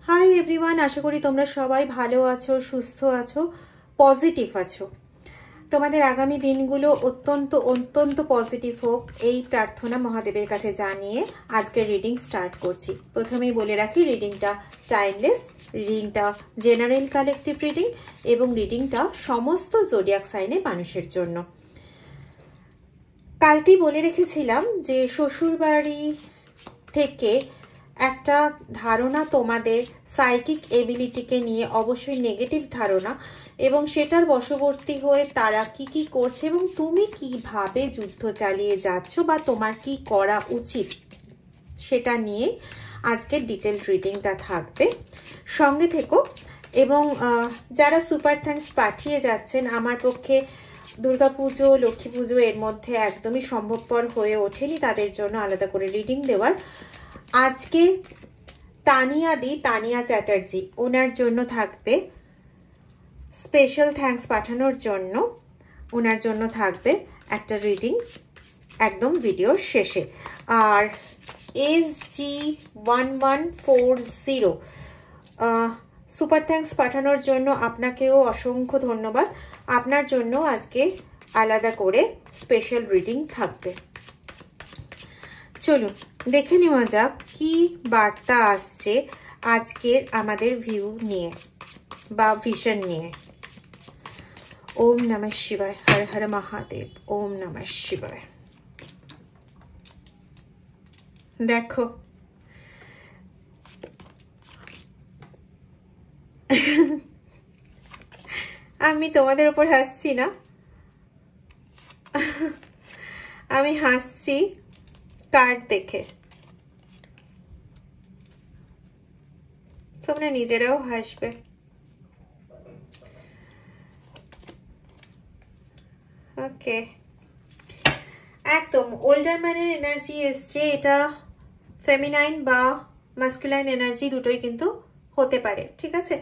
Hi everyone, আশা করি তোমরা সবাই ভালো আছো, সুস্থ আছো, পজিটিভ আছো। তোমাদের আগামী দিনগুলো অত্যন্ত অত্যন্ত পজিটিভ হোক এই প্রার্থনা মহাদেবের কাছে জানিয়ে আজকের রিডিং স্টার্ট করছি। প্রথমেই বলে রাখি, রিডিংটা টাইমলেস, রিডিংটা জেনারেল কালেকটিভ রিডিং এবং রিডিংটা সমস্ত জোডিয়াক সাইনে মানুষের জন্য। কালকেই বলে রেখেছিলাম যে শ্বশুরবাড়ি থেকে একটা ধারণা তোমাদের সাইকিক এবিলিটিকে নিয়ে, অবশ্যই নেগেটিভ ধারণা, এবং সেটার বশবর্তী হয়ে তারা কি করছে এবং তুমি কিভাবে যুদ্ধ চালিয়ে যাচ্ছ বা তোমার কি করা উচিত সেটা নিয়ে আজকের ডিটেল রিডিংটা থাকবে। সঙ্গে থেকো। এবং যারা সুপার থ্যাঙ্কস পাঠিয়ে যাচ্ছেন, আমার পক্ষে দুর্গাপুজো, লক্ষ্মী পুজো এর মধ্যে একদমই সম্ভবপর হয়ে ওঠেনি তাদের জন্য আলাদা করে রিডিং দেওয়ার। আজকে তানিয়া চ্যাটার্জি, ওনার জন্য থাকবে স্পেশাল থ্যাঙ্কস পাঠানোর জন্য, ওনার জন্য থাকবে একটা রিডিং একদম ভিডিওর শেষে। আর SG1140 সুপার থ্যাঙ্কস পাঠানোর জন্য আপনাকেও অসংখ্য ধন্যবাদ। আপনার জন্য আজকে আলাদা করে স্পেশাল রিডিং থাকবে। চলুন দেখে নেওয়া যাক কি বার্তা আসছে আজকের আমাদের ভিউ নিয়ে বা ভিশন নিয়ে। ওম নমঃ শিবায়, হর হর মহাদেব, ওম নমঃ শিবায়। দেখো, আমি তোমাদের উপর হাসছি না, আমি হাসছি কার্ড দেখে। তোমরা নিজেরাও হাসবে। ওকে, একদম ওল্ডার ম্যানের এনার্জি এসছে। এটা ফেমিনাইন বা মাস্কুলাইন এনার্জি দুটোই কিন্তু হতে পারে, ঠিক আছে?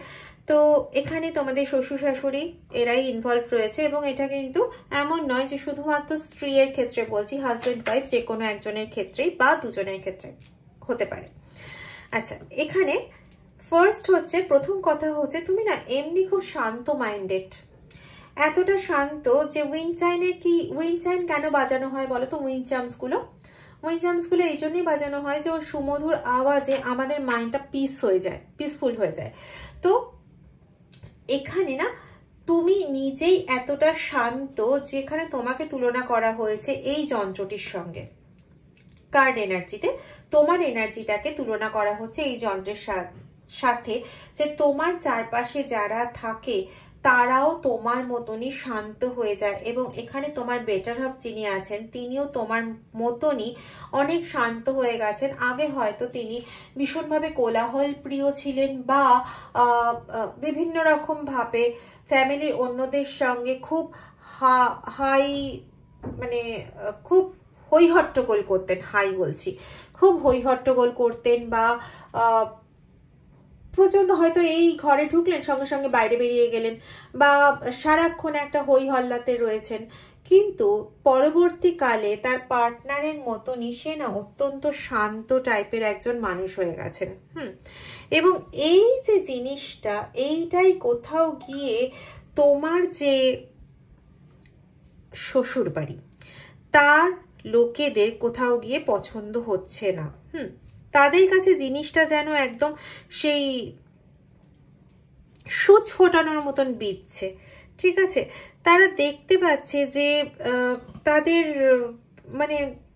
তো এখানে তোমাদের শ্বশুর শাশুড়ি এরাই ইনভলভ রয়েছে এবং এটা কিন্তু এমন নয় যে শুধুমাত্র স্ত্রীর ক্ষেত্রে বলছি, হাজব্যান্ড ওয়াইফ যে কোনো একজনের ক্ষেত্রেই বা দুজনের ক্ষেত্রে হতে পারে। আচ্ছা, এখানে ফার্স্ট হচ্ছে, প্রথম কথা হচ্ছে তুমি না এমনি খুব শান্ত মাইন্ডেড, এতটা শান্ত যে উইন্ড চাইন কেন বাজানো হয় বলো তো? উইন্ড চার্মসগুলো এই জন্যই বাজানো হয় যে ওর সুমধুর আওয়াজে আমাদের মাইন্ডটা পিসফুল হয়ে যায়। তো এখানে না তুমি নিজেই এতটা শান্ত, যেখানে তোমাকে তুলনা করা হয়েছে এই যন্ত্রটির সঙ্গে। কার্ড এনার্জিতে তোমার এনার্জিটাকে তুলনা করা হচ্ছে এই যন্ত্রের সাথে, যে তোমার চারপাশে যারা থাকে তারাও তোমার মতনই শান্ত হয়ে যায়। এবং এখানে তোমার বেটার হাফ যিনি আছেন, তিনিও তোমার মতনই অনেক শান্ত হয়ে গেছেন। আগে হয়তো তিনি ভীষণভাবে কোলাহল প্রিয় ছিলেন বা বিভিন্ন রকম ভাবে ফ্যামিলির অন্যদের সঙ্গে খুব খুব হইহট্টগোল করতেন, খুব হইহট্টগোল করতেন বা প্রচন্ড, হয়তো এই ঘরে ঢুকলেন সঙ্গে সঙ্গে বাইরে বেরিয়ে গেলেন বা সারাক্ষণ একটা হই হল্লাতে রয়েছেন। কিন্তু পরবর্তীকালে তার পার্টনারের মতনই সে না অত্যন্ত শান্ত টাইপের একজন মানুষ হয়ে গেছেন। এবং এই যে জিনিসটা, এইটাই কোথাও গিয়ে তোমার যে শ্বশুর বাড়ি তার লোকেদের কোথাও গিয়ে পছন্দ হচ্ছে না। তাদের কাছে জিনিসটা যেন একদম সেই সূচ ফোটানোর মতন বিচ্ছে, ঠিক আছে? তারা দেখতে পাচ্ছে যে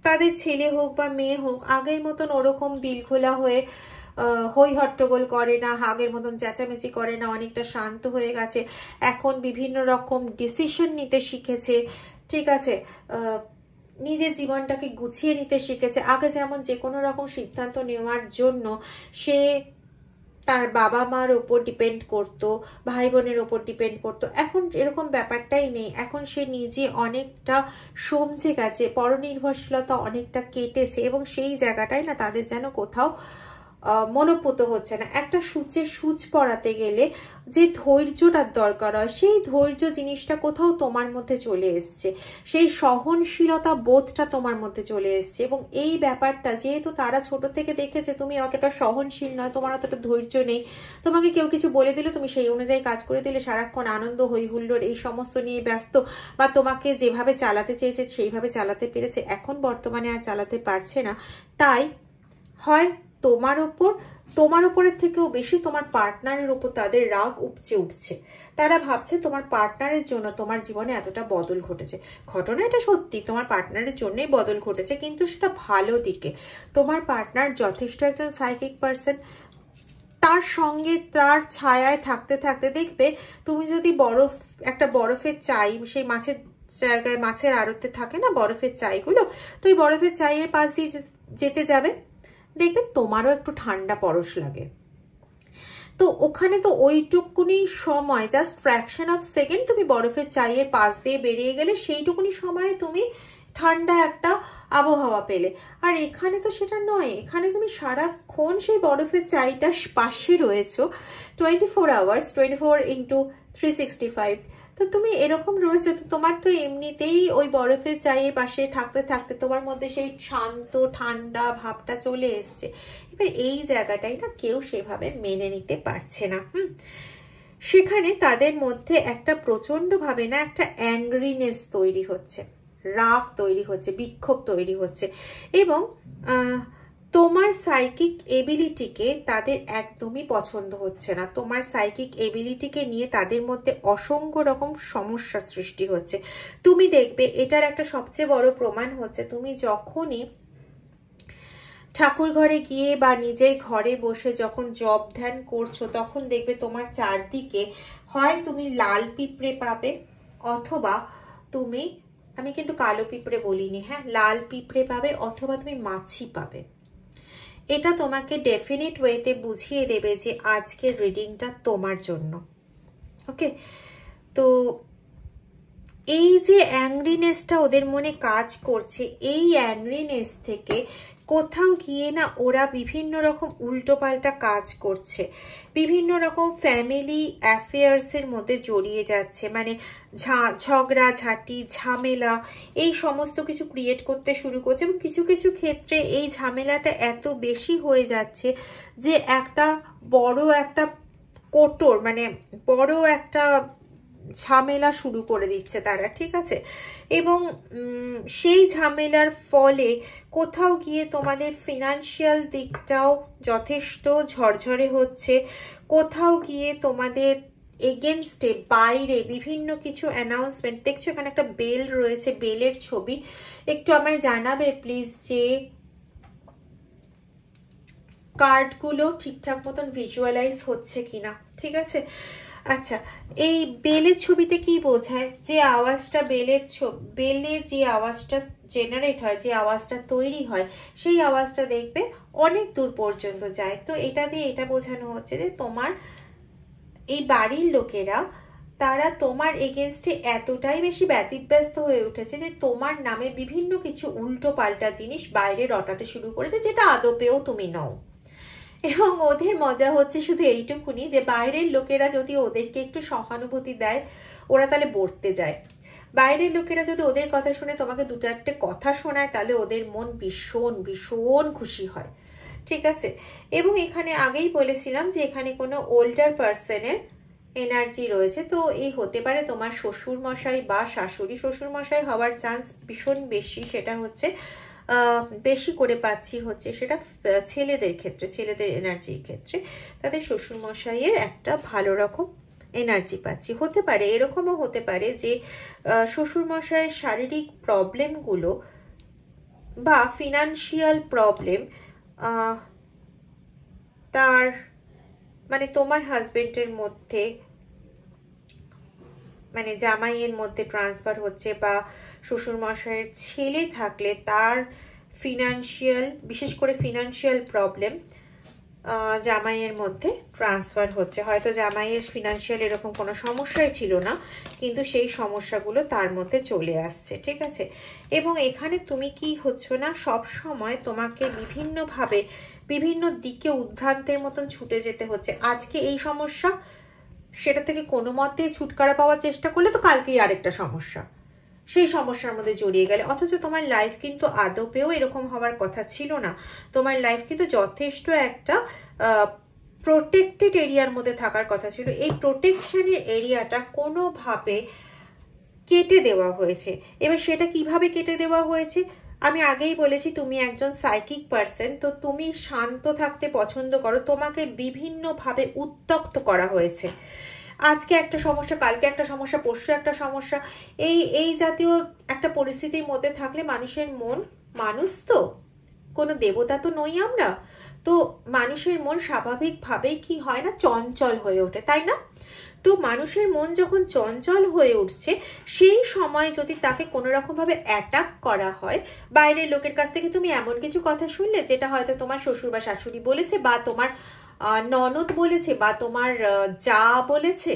তাদের ছেলে হোক বা মেয়ে হোক আগের মতন ওরকম দিল খোলা হয়ে হই হট্টগোল করে না, আগের মতন চেঁচামেচি করে না, অনেকটা শান্ত হয়ে গেছে। এখন বিভিন্ন রকম ডিসিশন নিতে শিখেছে, ঠিক আছে? নিজের জীবনটাকে গুছিয়ে নিতে শিখেছে। আগে যেমন যে কোনো রকম সিদ্ধান্ত নেওয়ার জন্য সে তার বাবা মার ওপর ডিপেন্ড করতো, ভাই বোনের ওপর ডিপেন্ড করতো, এখন এরকম ব্যাপারটাই নেই। এখন সে নিজে অনেকটা সমঝে গেছে, পরনির্ভরশীলতা অনেকটা কেটেছে এবং সেই জায়গাটাই না তাদের যেন কোথাও মনোপুত হচ্ছে না। একটা সূচের সূচ পড়াতে গেলে যে ধৈর্যটার দরকার হয়, সেই ধৈর্য জিনিসটা কোথাও তোমার মধ্যে চলে এসছে, সেই সহনশীলতা বোধটা তোমার মধ্যে চলে এসছে। এবং এই ব্যাপারটা যেহেতু তারা ছোট থেকে দেখেছে তুমি অতটা সহনশীল নয়, তোমার অতটা ধৈর্য নেই, তোমাকে কেউ কিছু বলে দিলে তুমি সেই অনুযায়ী কাজ করে দিলে, সারাক্ষণ আনন্দ হই হুল্লোড় এই সমস্ত নিয়ে ব্যস্ত, বা তোমাকে যেভাবে চালাতে চেয়েছে সেইভাবে চালাতে পেরেছে, এখন বর্তমানে আর চালাতে পারছে না। তাই হয় তোমার ওপরের থেকেও বেশি তোমার পার্টনারের ওপর তাদের রাগ উপচে উঠছে। তারা ভাবছে তোমার পার্টনারের জন্য তোমার জীবনে এতটা বদল ঘটেছে। ঘটনা এটা সত্যি, তোমার পার্টনারের জন্যই বদল ঘটেছে, কিন্তু সেটা ভালো দিকে। তোমার পার্টনার যথেষ্ট একজন সাইকিক পার্সন, তার সঙ্গে তার ছায়ায় থাকতে থাকতে দেখবে তুমি যদি একটা বরফের চাই, সেই মাছের জায়গায় মাছের আড়তে থাকে না বরফের চাইগুলো, তো ওই বরফের চাইয়ের পাশ দিয়ে যেতে যাবে, দেখবে তোমারও একটু ঠান্ডা পরশ লাগে। তো ওখানে তো ওইটুকুনি সময়, জাস্ট ফ্র্যাকশন অফ সেকেন্ড তুমি বরফের চাইয়ের পাশ দিয়ে বেরিয়ে গেলে, সেইটুকুনি সময়ে তুমি ঠান্ডা একটা আবহাওয়া পেলে। আর এখানে তো সেটা নয়, এখানে তুমি সারাক্ষণ সেই বরফের চাইটা পাশে রয়েছো 24 আওয়ার্স, 24x365। তো তুমি এরকম রয়েছে, তো তোমার তো এমনিতেই ওই বরফের চাইয়ের পাশে থাকতে থাকতে তোমার মধ্যে সেই শান্ত ঠান্ডা ভাবটা চলে এসছে। এবার এই জায়গাটাই না কেউ সেভাবে মেনে নিতে পারছে না। সেখানে তাদের মধ্যে একটা প্রচন্ডভাবে না একটা অ্যাংরিনেস তৈরি হচ্ছে, রাগ তৈরি হচ্ছে, বিক্ষোভ তৈরি হচ্ছে। এবং তোমার সাইকিক এবিলিটিকে তাদের একদমই পছন্দ হচ্ছে না। তোমার সাইকিক এবিলিটিকে নিয়ে তাদের মধ্যে অসংখ্য রকম সমস্যা সৃষ্টি হচ্ছে। তুমি দেখবে এটার একটা সবচেয়ে বড় প্রমাণ হচ্ছে, তুমি যখনই ঠাকুর ঘরে গিয়ে বা নিজের ঘরে বসে যখন জপ ধ্যান করছো, তখন দেখবে তোমার চারদিকে হয় তুমি লাল পিঁপড়ে পাবে, অথবা তুমি, আমি কিন্তু কালো পিঁপড়ে বলিনি, হ্যাঁ, লাল পিঁপড়ে পাবে, অথবা তুমি মাছি পাবে। এটা তোমাকে ডেফিনেট ওয়েতে বুঝিয়ে দেবে যে আজকের রিডিংটা তোমার জন্য। ওকে, তো এই যে অ্যাংরিনেসটা ওদের মনে কাজ করছে, এই অ্যাংরিনেস থেকে কোথাও গিয়ে না ওরা বিভিন্ন রকম উল্টোপাল্টা কাজ করছে, বিভিন্ন রকম ফ্যামিলি অ্যাফেয়ার্সের মধ্যে জড়িয়ে যাচ্ছে, মানে ঝগড়া ঝাঁটি ঝামেলা এই সমস্ত কিছু ক্রিয়েট করতে শুরু করছে। এবং কিছু কিছু ক্ষেত্রে এই ঝামেলাটা এত বেশি হয়ে যাচ্ছে যে একটা বড় একটা কোটর, মানে বড় একটা ঝামেলা শুরু করে দিচ্ছে তারা, ঠিক আছে। এবং সেই ঝামেলার ফলে কোথাও গিয়ে তোমাদের ফিনান্সিয়াল দিকটাও যথেষ্ট ঝরঝরে হচ্ছে, কোথাও গিয়ে তোমাদের এগেনস্টে বাইরে বিভিন্ন কিছু অ্যানাউন্সমেন্ট দেখছো। এখানে একটা বেল রয়েছে, বেলের ছবি, একটু আমায় জানাবে প্লিজ যে কার্ডগুলো ঠিকঠাক মতন ভিজুয়ালাইজ হচ্ছে কিনা, ঠিক আছে। আচ্ছা, এই বেলের ছবিতে কি বোঝায়, যে আওয়াজটা বেলে যে আওয়াজটা জেনারেট হয়, যে আওয়াজটা তৈরি হয়, সেই আওয়াজটা দেখবে অনেক দূর পর্যন্ত যায়। তো এটা দিয়ে এটা বোঝানো হচ্ছে যে তোমার এই বাড়ির লোকেরা, তারা তোমার এগেনস্টে এতটাই বেশি ব্যতিব্যস্ত হয়ে উঠেছে যে তোমার নামে বিভিন্ন কিছু উল্টো পাল্টা জিনিস বাইরে রটাতে শুরু করেছে, যেটা আদপেও তুমি নও। এবং ওদের মজা হচ্ছে শুধু এইটুকুনি যে বাইরের লোকেরা যদি ওদেরকে একটু সহানুভূতি দেয়, ওরা তাহলে বর্তে যায়। বাইরের লোকেরা যদি ওদের কথা শুনে তোমাকে দুটো একটা কথা শোনায়, তাহলে ওদের মন ভীষণ ভীষণ খুশি হয়, ঠিক আছে। এবং এখানে আগেই বলেছিলাম যে এখানে কোনো ওল্ডার পার্সনের এনার্জি রয়েছে। তো এই হতে পারে তোমার শ্বশুর মশাই বা শাশুড়ি। শ্বশুর মশাই হওয়ার চান্স ভীষণ বেশি, সেটা হচ্ছে বেশি করে পাচ্ছি হচ্ছে সেটা ছেলেদের ক্ষেত্রে, ছেলেদের এনার্জির ক্ষেত্রে তাদের শ্বশুরমশাইয়ের একটা ভালো রকম এনার্জি পাচ্ছি। হতে পারে এরকমও হতে পারে যে শ্বশুরমশাইয়ের শারীরিক প্রবলেমগুলো বা ফিনান্সিয়াল প্রবলেম তার মানে তোমার হাজবেন্ডের মধ্যে, মানে জামাইয়ের মধ্যে ট্রান্সফার হচ্ছে, বা শ্বশুরমশাইয়ের ছেলে থাকলে তার ফিনান্সিয়াল, বিশেষ করে ফিনান্সিয়াল প্রবলেম জামাইয়ের মধ্যে ট্রান্সফার হচ্ছে। হয়তো জামাইয়ের ফিনান্সিয়াল এরকম কোনো সমস্যাই ছিল না, কিন্তু সেই সমস্যাগুলো তার মধ্যে চলে আসছে, ঠিক আছে। এবং এখানে তুমি কি হচ্ছ না, সব সময় তোমাকে বিভিন্নভাবে বিভিন্ন দিকে উদ্ভ্রান্তের মতন ছুটে যেতে হচ্ছে। আজকে এই সমস্যা, সেটা থেকে কোনো মতে ছুটকারা পাওয়ার চেষ্টা করলে তো কালকেই আরেকটা সমস্যা, সেই সমস্যার মধ্যে জড়িয়ে গেলে। অথচ তোমার লাইফ কিন্তু আদপেও এরকম হওয়ার কথা ছিল না। তোমার লাইফ কিন্তু যথেষ্ট একটা প্রোটেক্টেড এরিয়ার মধ্যে থাকার কথা ছিল। এই প্রোটেকশনের এরিয়াটা কোনোভাবে কেটে দেওয়া হয়েছে। এবার সেটা কিভাবে কেটে দেওয়া হয়েছে? আমি আগেই বলেছি তুমি একজন সাইকিক পার্সন, তো তুমি শান্ত থাকতে পছন্দ করো, তোমাকে বিভিন্নভাবে উত্তক্ত করা হয়েছে। আজকে একটা সমস্যা, কালকে একটা সমস্যা, পরশু একটা সমস্যা, এই জাতীয় একটা পরিস্থিতির মধ্যে থাকলে মানুষের মন, মানুষ তো কোনো দেবতা তো নই আমরা, তো মানুষের মন স্বাভাবিকভাবেই কি হয় না, চঞ্চল হয়ে ওঠে, তাই না? তো মানুষের মন যখন চঞ্চল হয়ে উঠছে, সেই সময় যদি তাকে কোনো রকমভাবে অ্যাটাক করা হয়, বাইরের লোকের কাছ থেকে তুমি এমন কিছু কথা শুনলে যেটা হয়তো তোমার শ্বশুর বা শাশুড়ি বলেছে, বা তোমার ননদ বলেছে, বা তোমার যা বলেছে,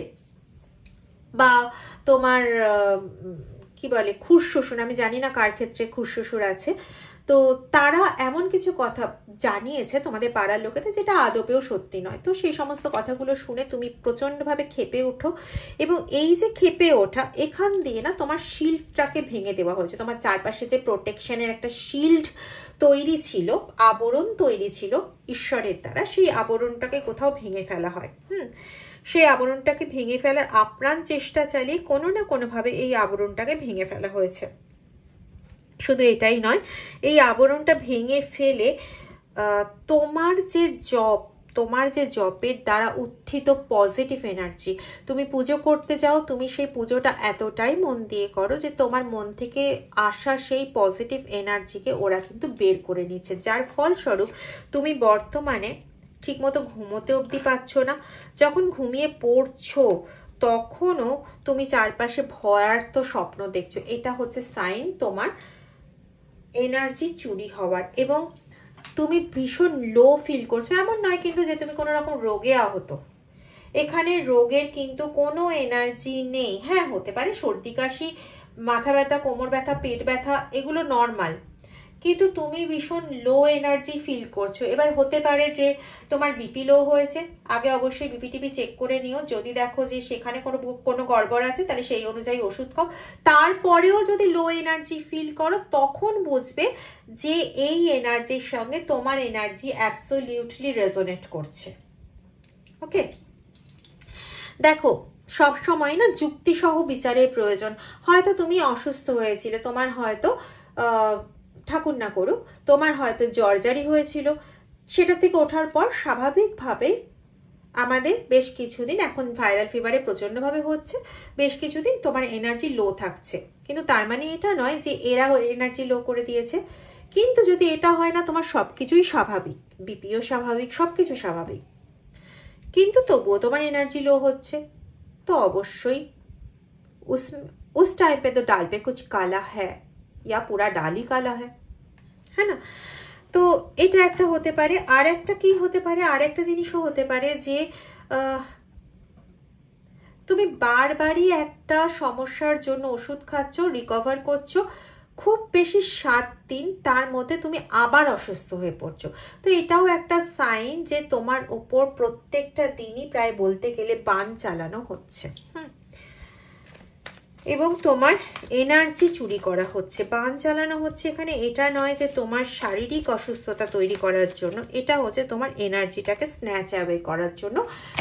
বা তোমার কি বলে খুড়শ্বশুর, আমি জানি না কার ক্ষেত্রে খুড়শ্বশুর আছে, তো তারা এমন কিছু কথা জানিয়েছে তোমাদের পাড়ার লোকেদের যেটা আদপেও সত্যি নয়। তো সেই সমস্ত কথাগুলো শুনে তুমি প্রচণ্ডভাবে ক্ষেপে ওঠো, এবং এই যে ক্ষেপে ওঠা, এখান দিয়ে না তোমার শিল্ডটাকে ভেঙে দেওয়া হয়েছে। তোমার চারপাশে যে প্রোটেকশনের একটা শিল্ড তৈরি ছিল, আবরণ তৈরি ছিল ঈশ্বরের দ্বারা, সেই আবরণটাকে কোথাও ভেঙে ফেলা হয়। সেই আবরণটাকে ভেঙে ফেলার আপ্রাণ চেষ্টা চালিয়ে কোনো না কোনোভাবে এই আবরণটাকে ভেঙে ফেলা হয়েছে। শুধু এটাই নয়, এই আবরণটা ভেঙে ফেলে তোমার যে জপের দ্বারা উত্থিত পজিটিভ এনার্জি, তুমি পুজো করতে যাও, তুমি সেই পুজোটা এতটাই মন দিয়ে করো যে তোমার মন থেকে আসা সেই পজিটিভ এনার্জিকে ওরা কিন্তু বের করে নিচ্ছে, যার ফলস্বরূপ তুমি বর্তমানে ঠিকমতো ঘুমোতে অবধি পাচ্ছ না। যখন ঘুমিয়ে পড়ছো তখনও তুমি চারপাশে ভয়ার্থ স্বপ্ন দেখছো। এটা হচ্ছে সাইন তোমার এনার্জি চুরি হওয়ার, এবং তুমি ভীষণ লো ফিল করছো। এমন নয় কিন্তু যে তুমি কোনো রকম রোগে আহত, এখানে রোগের কিন্তু কোনো এনার্জি নেই। হ্যাঁ, হতে পারে সর্দি কাশি, মাথা ব্যথা, কোমর ব্যথা, পেট ব্যথা, এগুলো নর্মাল, কিন্তু তুমি ভীষণ লো এনার্জি ফিল করছো। এবার হতে পারে যে তোমার বিপি লো হয়েছে, আগে অবশ্যই বিপি টিপি চেক করে নিও, যদি দেখো যে সেখানে কোনো গড়বড় আছে তাহলে সেই অনুযায়ী ওষুধ খাও। তারপরেও যদি লো এনার্জি ফিল করো তখন বুঝবে যে এই এনার্জির সঙ্গে তোমার এনার্জি অ্যাবসলিউটলি রেজোনেট করছে। ওকে, দেখো সব সময় না যুক্তিসহ বিচারের প্রয়োজন। হয়তো তুমি অসুস্থ হয়েছিলে, তোমার হয়তো ঠাকুর না করুক তোমার হয়তো জ্বরজারি হয়েছিল, সেটা থেকে ওঠার পর স্বাভাবিকভাবে আমাদের বেশ কিছুদিন, এখন ভাইরাল ফিভারে প্রচণ্ডভাবে হচ্ছে, বেশ কিছুদিন তোমার এনার্জি লো থাকছে, কিন্তু তার মানে এটা নয় যে এরা এনার্জি লো করে দিয়েছে। কিন্তু যদি এটা হয় না, তোমার সব কিছুই স্বাভাবিক, বিপিও স্বাভাবিক, সব কিছু স্বাভাবিক, কিন্তু তবুও তোমার এনার্জি লো হচ্ছে, তো অবশ্যই उस टाइम पे तो डाल पे कुछ काला है या पूरा डाल ही काला है, হ্যাঁ না? তো এটা একটা হতে পারে। আর একটা কি হতে পারে, আর একটা জিনিসও হতে পারে যে তুমি বারবারই একটা সমস্যার জন্য ওষুধ খাচ্ছ, রিকভার করছো, খুব বেশি 7 দিন, তার মধ্যে তুমি আবার অসুস্থ হয়ে পড়ছো। তো এটাও একটা সাইন যে তোমার ওপর প্রত্যেকটা দিনই প্রায় বলতে গেলে বান চালানো হচ্ছে, এবং তোমার এনার্জি চুরি করা হচ্ছে, বান চালানো হচ্ছে। এখানে এটা নয় যে তোমার শারীরিক অসুস্থতা তৈরি করার জন্য, এটা হচ্ছে তোমার এনার্জিটাকে স্ন্যাচ অ্যাওয়ে করার জন্য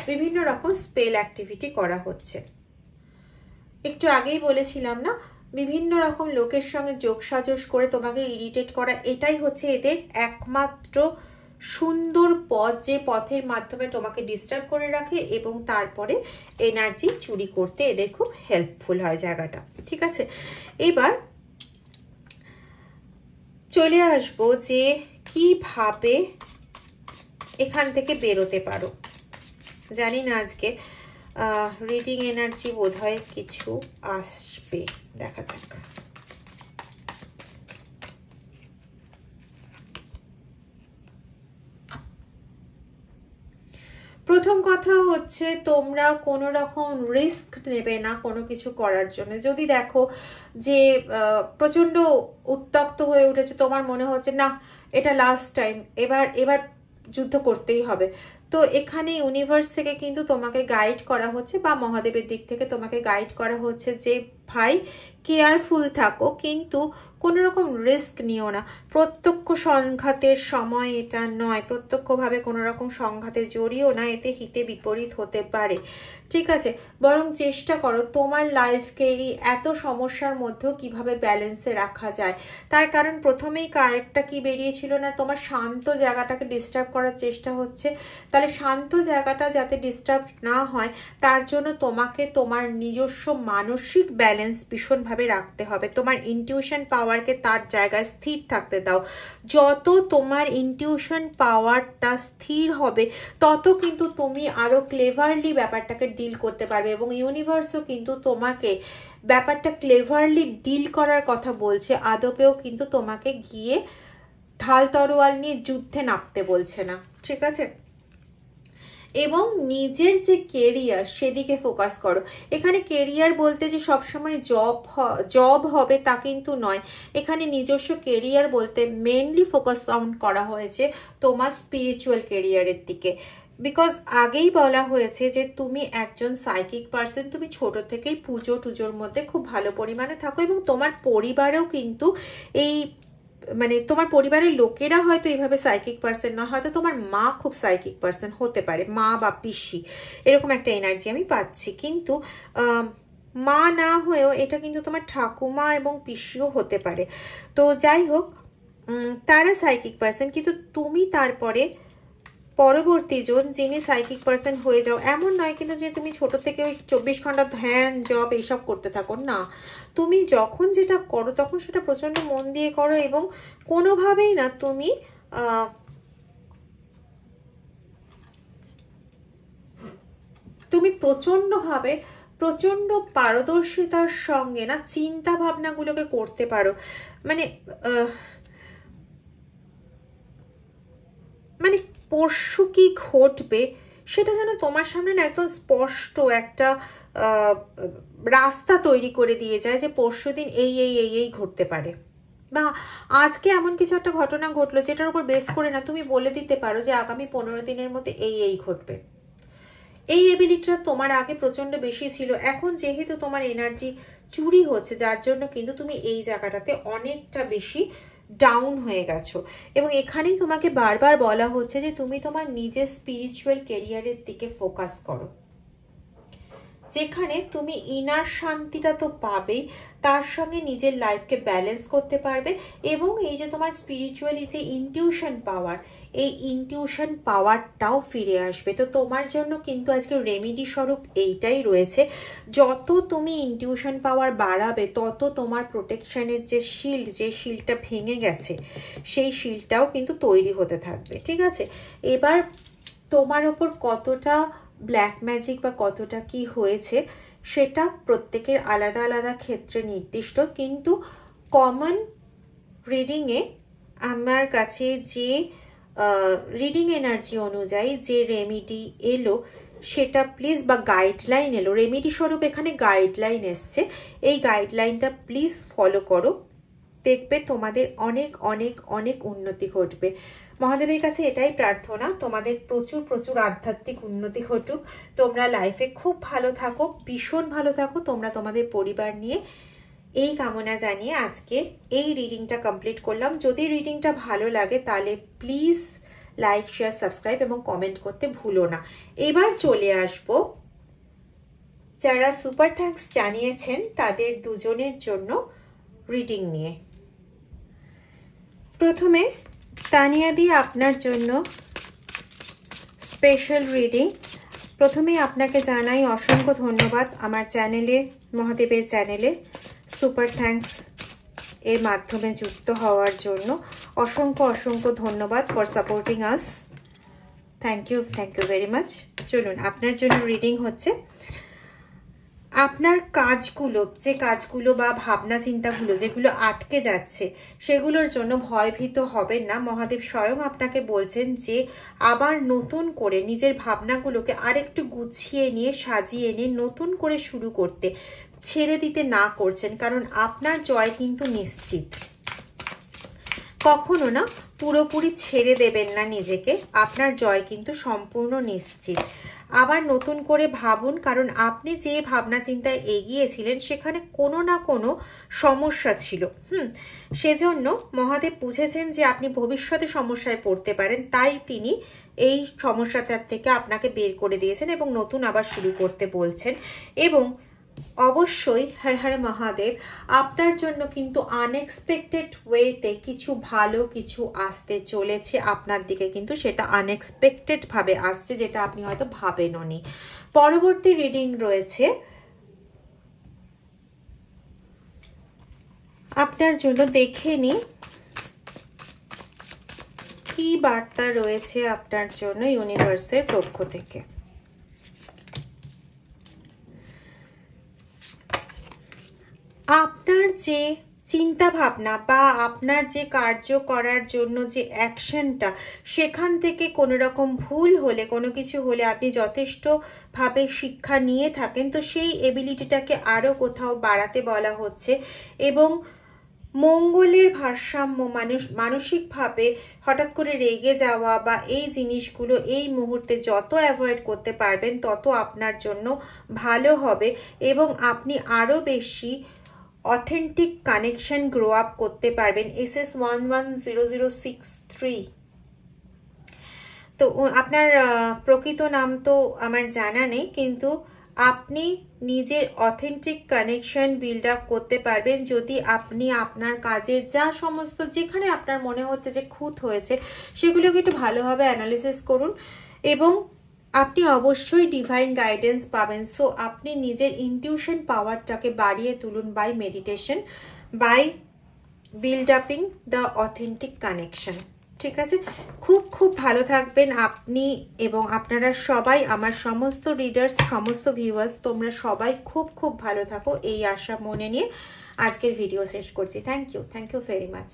বিভিন্ন রকম স্পেল অ্যাক্টিভিটি করা হচ্ছে। একটু আগেই বলেছিলাম না, বিভিন্ন রকম লোকের সঙ্গে যোগসাজশ করে তোমাকে ইরিটেট করা, এটাই হচ্ছে এদের একমাত্র সুন্দর পথ, যে পথের মাধ্যমে তোমাকে ডিস্টার্ব করে রাখে এবং তারপরে এনার্জি চুরি করতে এদের খুব হেল্পফুল হয় জায়গাটা। ঠিক আছে, এবার চলে আসবো যে কিভাবে এখান থেকে বেরোতে পারো। জানি না আজকে রিডিং এনার্জি বোধহয় কিছু আসবে, দেখা যাক। প্রথম কথা হচ্ছে তোমরা কোনো রকম রিস্ক নেবে না কোনো কিছু করার জন্য। যদি দেখো যে প্রচণ্ড উত্তক্ত হয়ে উঠেছে, তোমার মনে হচ্ছে না এটা লাস্ট টাইম, এবার যুদ্ধ করতেই হবে। তো এখানে ইউনিভার্স থেকে কিন্তু তোমাকে গাইড করা হচ্ছে, বা মহাদেবের দিক থেকে তোমাকে গাইড করা হচ্ছে যে ভাই কেয়ারফুল থাকো, কিন্তু কোনো রকম রিস্ক নিও না। প্রত্যক্ষ সংঘাতের সময় এটা নয়, প্রত্যক্ষভাবে কোনো রকম সংঘাতে জড়িও না, এতে হিতে বিপরীত হতে পারে, ঠিক আছে? বরং চেষ্টা করো তোমার লাইফকে এই এত সমস্যার মধ্যেও কিভাবে ব্যালেন্সে রাখা যায়। তার কারণ প্রথমেই কার্ডটা কি বেরিয়েছিল না, তোমার শান্ত জায়গাটাকে ডিস্টার্ব করার চেষ্টা হচ্ছে। তাহলে শান্ত জায়গাটা যাতে ডিস্টার্ব না হয় তার জন্য তোমাকে তোমার নিজস্ব মানসিক ব্যালেন্স ভীষণভাবে রাখতে হবে। তোমার ইনটিউশন পাওয়ারকে তার জায়গায় স্থির থাকতে দাও। যত তোমার ইনটিউশন পাওয়ারটা স্থির হবে তত কিন্তু তুমি আরো ক্লেভারলি ব্যাপারটাকে ডিল করতে পারবে, এবং ইউনিভার্সও কিন্তু তোমাকে ব্যাপারটা ক্লেভারলি ডিল করার কথা বলছে, আদপেও কিন্তু তোমাকে গিয়ে ঢাল তরোয়াল নিয়ে যুদ্ধে নামতে বলছে না, ঠিক আছে? এবং নিজের যে কেরিয়ার সেদিকে ফোকাস করো। এখানে কেরিয়ার বলতে যে সবসময় জব হবে তা কিন্তু নয়, এখানে নিজস্ব কেরিয়ার বলতে মেনলি ফোকাস অন করা হয়েছে তোমার স্পিরিচুয়াল কেরিয়ারের দিকে। বিকজ আগেই বলা হয়েছে যে তুমি একজন সাইকিক পার্সন, তুমি ছোট থেকেই পুজো টুজোর মধ্যে খুব ভালো পরিমাণে থাকো, এবং তোমার পরিবারেও কিন্তু এই মানে তোমার পরিবারের লোকেরা হয়তো এইভাবে সাইকিক পার্সন না, হয়তো তোমার মা খুব সাইকিক পার্সন হতে পারে, মা বা পিসি, এরকম একটা এনার্জি আমি পাচ্ছি। কিন্তু মা না হয়েও এটা কিন্তু তোমার ঠাকুমা এবং পিসিও হতে পারে। তো যাই হোক, তারা সাইকিক পার্সন, কিন্তু তুমি তারপরে পরবর্তী জন যিনি সাইকিক পার্সন হয়ে যাও, এমন নয় কিন্তু যে তুমি ছোট থেকে ওই 24 ঘন্টা ধ্যান জব এইসব করতে থাকো না। তুমি যখন যেটা করো তখন সেটা প্রচন্ড মন দিয়ে করো, এবং কোনোভাবেই না তুমি প্রচন্ড পারদর্শিতার সঙ্গে না চিন্তা ভাবনাগুলোকে করতে পারো। মানে পরশু কি ঘটবে সেটা যেন তোমার সামনে না একদম স্পষ্ট একটা রাস্তা তৈরি করে দিয়ে যায়, যে পরশু দিন এই ঘটতে পারে, বা আজকে এমন কিছু একটা ঘটনা ঘটলো যেটার উপর বেস করে না তুমি বলে দিতে পারো যে আগামী 15 দিনের মধ্যে এই ঘটবে। এই এবিলিটিটা তোমার আগে প্রচন্ড বেশি ছিল, এখন যেহেতু তোমার এনার্জি চুরি হচ্ছে যার জন্য কিন্তু তুমি এই জায়গাটাতে অনেকটা বেশি ডাউন হয়ে গেছো। এবং এখানেই তোমাকে বারবার বলা হচ্ছে যে তুমি তোমার নিজের স্পিরিচুয়াল ক্যারিয়ারের দিকে ফোকাস করো, যেখানে তুমি ইনার শান্তিটা তো পাবেই, তার সঙ্গে নিজের লাইফকে ব্যালেন্স করতে পারবে, এবং এই যে তোমার স্পিরিচুয়ালি যে ইনটিউশন পাওয়ার, এই ইনটিউশন পাওয়ারটাও ফিরে আসবে। তো তোমার জন্য কিন্তু আজকে রেমেডি স্বরূপ এইটাই রয়েছে, যত তুমি ইনটিউশন পাওয়ার বাড়াবে তত তোমার প্রোটেকশনের যে শিল্ডটা ভেঙে গেছে সেই শিল্ডটাও কিন্তু তৈরি হতে থাকবে, ঠিক আছে? এবার তোমার ওপর কতটা ব্ল্যাক ম্যাজিক বা কতটা কি হয়েছে সেটা প্রত্যেকের আলাদা আলাদা ক্ষেত্রে নির্দিষ্ট, কিন্তু কমন রিডিংয়ে আমার কাছে যে রিডিং এনার্জি অনুযায়ী যে রেমেডি এলো সেটা প্লিজ, বা গাইডলাইন এলো, রেমেডি স্বরূপ এখানে গাইডলাইন এসছে, এই গাইডলাইনটা প্লিজ ফলো করো, দেখবে তোমাদের অনেক অনেক অনেক উন্নতি ঘটবে। মহাদেবের কাছে এটাই প্রার্থনা, তোমাদের প্রচুর প্রচুর আধ্যাত্মিক উন্নতি ঘটুক, তোমরা লাইফে খুব ভালো থাকো, ভীষণ ভালো থাকো তোমরা তোমাদের পরিবার নিয়ে, এই কামনা জানিয়ে আজকে এই রিডিংটা কমপ্লিট করলাম। যদি রিডিংটা ভালো লাগে তাহলে প্লিজ লাইক শেয়ার সাবস্ক্রাইব এবং কমেন্ট করতে ভুলো না। এবার চলে আসবো যারা সুপার থ্যাঙ্কস জানিয়েছেন তাদের দুজনের জন্য রিডিং নিয়ে। প্রথমে তানিয়া দি আপনার জন্য স্পেশাল রিডিং। প্রথমে আপনাকে জানাই অসংখ্য ধন্যবাদ আমার চ্যানেলে, মহাদেবের চ্যানেলে সুপার থ্যাঙ্কস এর মাধ্যমে যুক্ত হওয়ার জন্য অসংখ্য অসংখ্য ধন্যবাদ for supporting us. Thank you very much. চলুন আপনার জন্য রিডিং হচ্ছে। আপনার কাজগুলো বা ভাবনা চিন্তাগুলো যেগুলো আটকে যাচ্ছে সেগুলোর জন্য ভয়ভীত হবেন না। মহাদেব স্বয়ং আপনাকে বলছেন যে আবার নতুন করে নিজের ভাবনাগুলোকে আরেকটু গুছিয়ে নিয়ে সাজিয়ে নিয়ে নতুন করে শুরু করতে, ছেড়ে দিতে না করছেন, কারণ আপনার জয় কিন্তু নিশ্চিত। কখনো না পুরোপুরি ছেড়ে দেবেন না নিজেকে, আপনার জয় কিন্তু সম্পূর্ণ নিশ্চিত। আবার নতুন করে ভাবুন, কারণ আপনি যে ভাবনা চিন্তায় এগিয়েছিলেন সেখানে কোনো না কোনো সমস্যা ছিল। সেজন্য মহাদেব বুঝেছেন যে আপনি ভবিষ্যতে সমস্যায় পড়তে পারেন, তাই তিনি এই সমস্যাটার থেকে আপনাকে বের করে দিয়েছেন এবং নতুন আবার শুরু করতে বলছেন। এবং অবশ্যই হর হর মহাদেব, আপনার জন্য কিন্তু আনএক্সপেক্টেড ওয়েতে কিছু ভালো কিছু আসতে চলেছে আপনার দিকে, কিন্তু সেটা আনএক্সপেক্টেড ভাবে আসছে, যেটা আপনি হয়তো ভাবেননি। পরবর্তী রিডিং রয়েছে আপনার জন্য, দেখে নি কি বার্তা রয়েছে আপনার জন্য ইউনিভার্সের পক্ষ থেকে। আপনার যে চিন্তা ভাবনা বা আপনার যে কার্য করার জন্য যে অ্যাকশনটা, সেখান থেকে কোনো রকম ভুল হলে, কোনো কিছু হলে আপনি যথেষ্টভাবে শিক্ষা নিয়ে থাকেন, তো সেই এবিলিটিটাকে আরও কোথাও বাড়াতে বলা হচ্ছে। এবং মঙ্গলের ভারসাম্য, মানসিকভাবে হঠাৎ করে রেগে যাওয়া বা এই জিনিসগুলো এই মুহূর্তে যত অ্যাভয়েড করতে পারবেন তত আপনার জন্য ভালো হবে এবং আপনি আরও বেশি অথেন্টিক কানেকশন গ্রো আপ করতে পারবেন। SS110063। তো আপনার প্রকৃত নাম তো আমার জানা নেই, কিন্তু আপনি নিজের অথেন্টিক কানেকশন বিল্ড আপ করতে পারবেন যদি আপনি আপনার কাজের যা সমস্ত, যেখানে আপনার মনে হচ্ছে যে খুঁত হয়েছে, সেগুলোকে একটু ভালোভাবে অ্যানালিসিস করুন এবং আপনি অবশ্যই ডিভাইন গাইডেন্স পাবেন। সো আপনি নিজের ইনটিউশন পাওয়ারটাকে বাড়িয়ে তুলুন by meditation, by build upping the authentic connection. ঠিক আছে, খুব খুব ভালো থাকবেন আপনি এবং আপনারা সবাই, আমার সমস্ত রিডার্স, সমস্ত ভিউয়ার্স, তোমরা সবাই খুব খুব ভালো থাকো, এই আশা মনে নিয়ে আজকের ভিডিও শেষ করছি। Thank you very much.